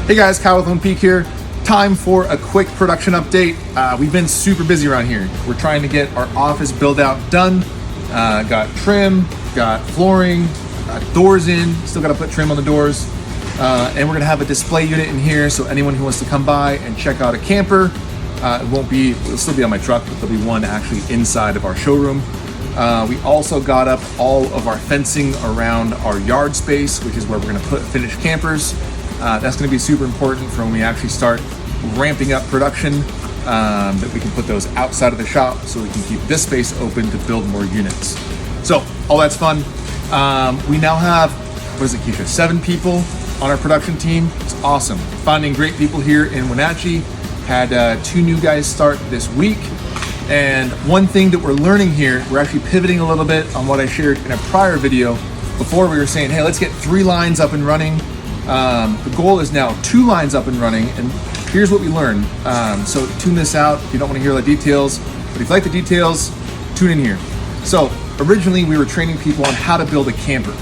Hey guys, Kyle with Lone Peak here. Time for a quick production update. We've been super busy around here. We're trying to get our office build out done. Got trim, got flooring, got doors in, still got to put trim on the doors. And we're gonna have a display unit in here, so anyone who wants to come by and check out a camper, it'll still be on my truck, but there'll be one actually inside of our showroom. We also got up all of our fencing around our yard space, which is where we're gonna put finished campers. That's gonna be super important for when we actually start ramping up production, that we can put those outside of the shop so we can keep this space open to build more units. So all that's fun. We now have, what is it, Keisha, 7 people on our production team. It's awesome. Finding great people here in Wenatchee. Had 2 new guys start this week. And one thing that we're learning here, we're actually pivoting a little bit on what I shared in a prior video. Before we were saying, hey, let's get 3 lines up and running. The goal is now 2 lines up and running, and here's what we learned. So tune this out if you don't want to hear the details, but if you like the details, tune in here. So originally we were training people on how to build a camper,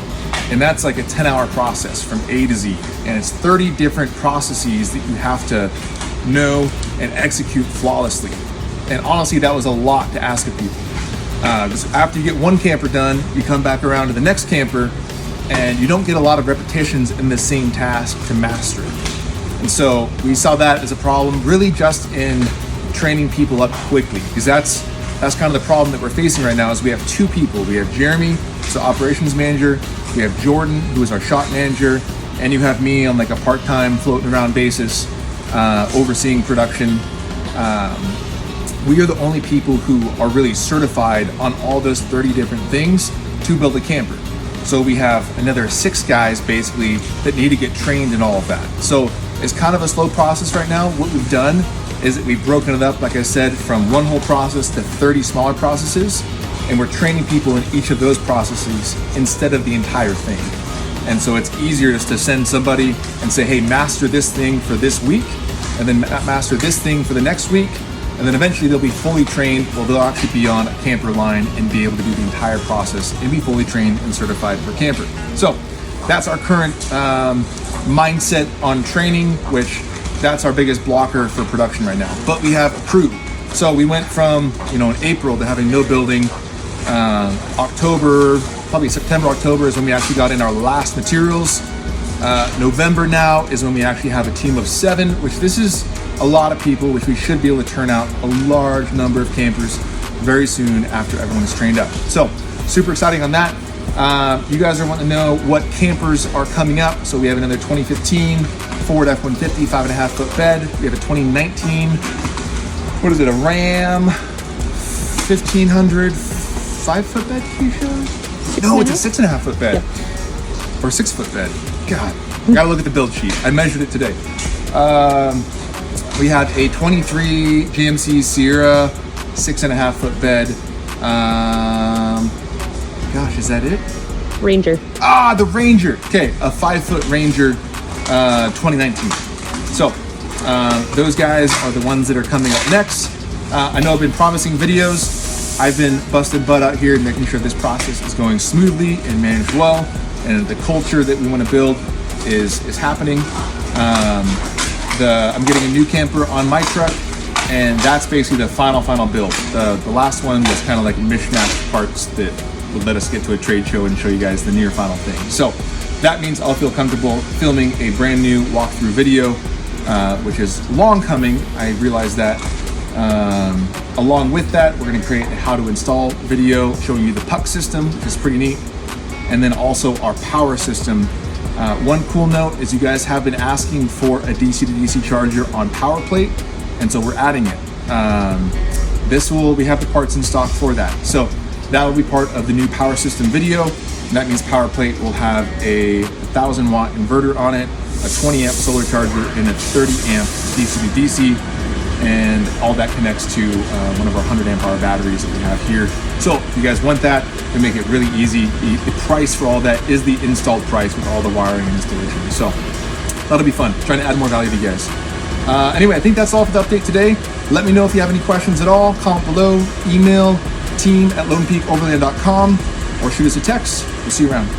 and that's like a 10-hour process from A to Z, and it's 30 different processes that you have to know and execute flawlessly. And honestly, that was a lot to ask of people. Because after you get one camper done, you come back around to the next camper, and you don't get a lot of repetitions in the same task to master it. And so we saw that as a problem, really just in training people up quickly, because that's kind of the problem that we're facing right now. Is we have 2 people. We have Jeremy, who's the operations manager. We have Jordan, who is our shop manager, and you have me on like a part-time floating around basis, overseeing production. We are the only people who are really certified on all those 30 different things to build a camper. So we have another 6 guys basically that need to get trained in all of that. So it's kind of a slow process right now. What we've done is that we've broken it up, like I said, from one whole process to 30 smaller processes, and we're training people in each of those processes instead of the entire thing. And so it's easier just to send somebody and say, hey, master this thing for this week, and then master this thing for the next week, and then eventually they'll be fully trained, or they'll actually be on a camper line and be able to do the entire process and be fully trained and certified for camper. So that's our current mindset on training, which that's our biggest blocker for production right now. But we have a crew. So we went from, in April to having no building. October, probably September, October is when we actually got in our last materials. November now is when we actually have a team of 7, which this is a lot of people, which we should be able to turn out a large number of campers very soon after everyone is trained up. So super exciting on that. You guys are wanting to know what campers are coming up. So we have another 2015 Ford F-150 5.5 foot bed. We have a 2019, what is it, a Ram 1500 5 foot bed, Keisha? No, it's a 6.5 foot bed. Yeah. Or 6 foot bed. God, gotta look at the build sheet. I measured it today. We have a 23 GMC Sierra 6.5 foot bed. Gosh, is that it? Ranger. The Ranger. Okay, a 5 foot Ranger 2019. So those guys are the ones that are coming up next. I know I've been promising videos. I've been busting butt out here making sure this process is going smoothly and managed well, and the culture that we want to build is happening. I'm getting a new camper on my truck, and that's basically the final build. The last one was kind of like mishmash parts that would let us get to a trade show and show you guys the near final thing. So that means I'll feel comfortable filming a brand new walkthrough video, which is long coming. I realize that. Along with that, we're going to create a how to install video showing you the puck system, which is pretty neat, and then also our power system. One cool note is you guys have been asking for a DC to DC charger on PowerPlate, and so we're adding it. We have the parts in stock for that. So that will be part of the new power system video. And that means PowerPlate will have a 1,000 watt inverter on it, a 20 amp solar charger, and a 30 amp DC to DC. And all that connects to one of our 100 amp hour batteries that we have here. So if you guys want that, we make it really easy. The price for all that is the installed price with all the wiring and installation. So that'll be fun. Trying to add more value to you guys. Anyway, I think that's all for the update today. Let me know if you have any questions at all. Comment below, email team@lonepeakoverland.com, or shoot us a text. We'll see you around.